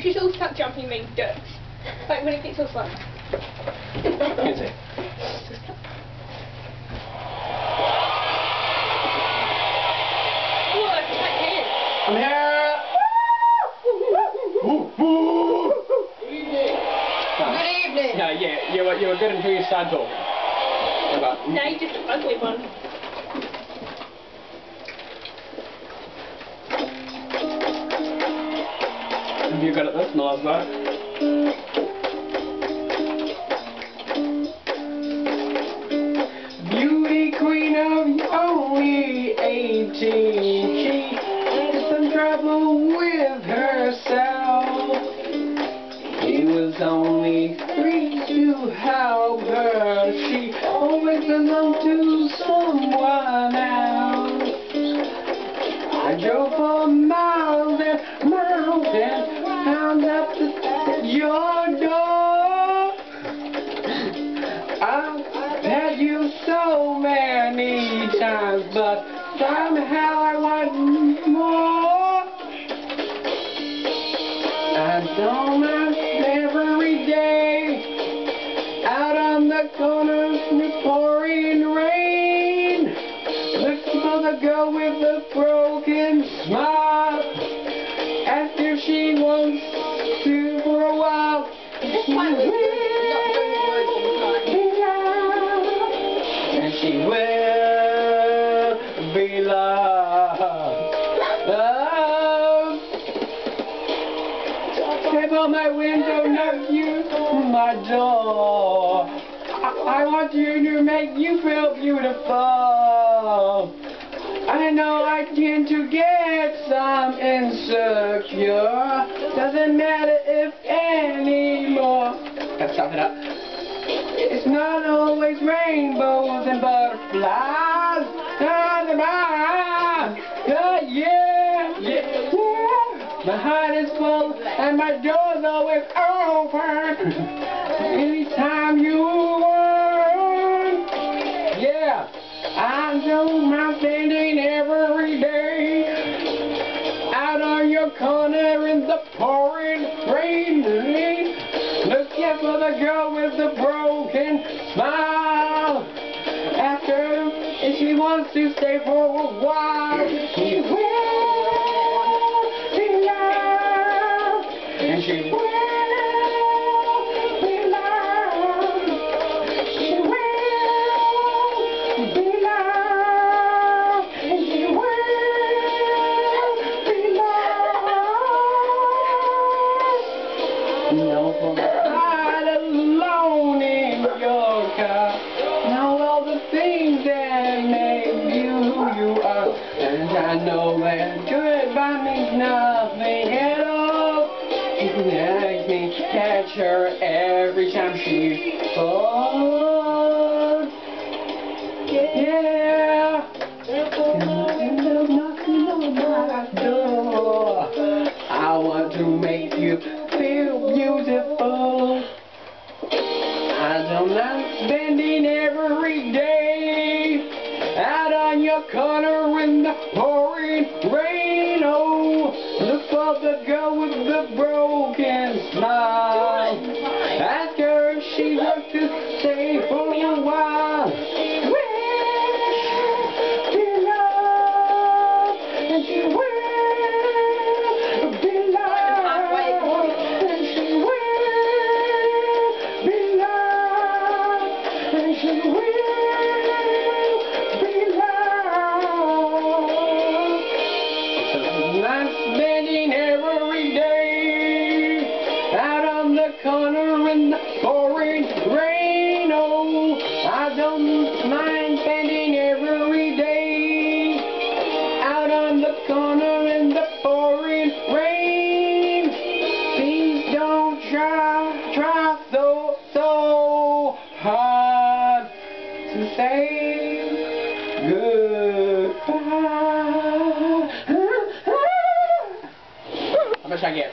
should all start jumping like ducks. Like when it gets all fun. Is it? Oh, I can hear. I'm here! Woo! Woo! Good evening. No, yeah, you were good until you started talking. Now you just an ugly one. Have you got it this? No, I've got it. Beauty queen of only 18. She had some trouble with herself. He was only free to help her. She always belonged to someone else. I drove for miles and miles and found up at your door. I've had you so many times, but somehow I want more. I don't mind every day out on the corner in the pouring rain, looking for the girl with the broken smile. Ask if she wants to for a while. And she will be loved. Step on my window, knock you my door. I want you to make you feel beautiful. I know I tend to get some insecure. Doesn't matter if anymore. Let's stop it up. It's not always rainbows and butterflies. Yeah, yeah, yeah. My heart is full and my door's always open. Anytime you want. Yeah, I don't mind standing every day out on your corner in the pouring rain, looking for the girl with the broken smile. Ask her if she wants to stay for a while. She will be loved, and she will be loved. She will be loved, and she will be loved. No, not alone in your car. Know all the things that make you who you are, and I know that goodbye means nothing at all. You can ask me to catch her every time she falls. Yeah. Knocking on my door. I want to make you feel beautiful. I don't mind spending every day out on your corner in the pouring rain. Oh, look for the girl with the broken smile. Ask her if she wants to stay for a while. She will be loved, and she will be loved, and she will be loved, and she will be loved. I'm spending every day out on the corner in the pouring rain. Oh, I don't mind spending every day out on the corner in the pouring rain. Please don't try so hard to say goodbye. How much I get?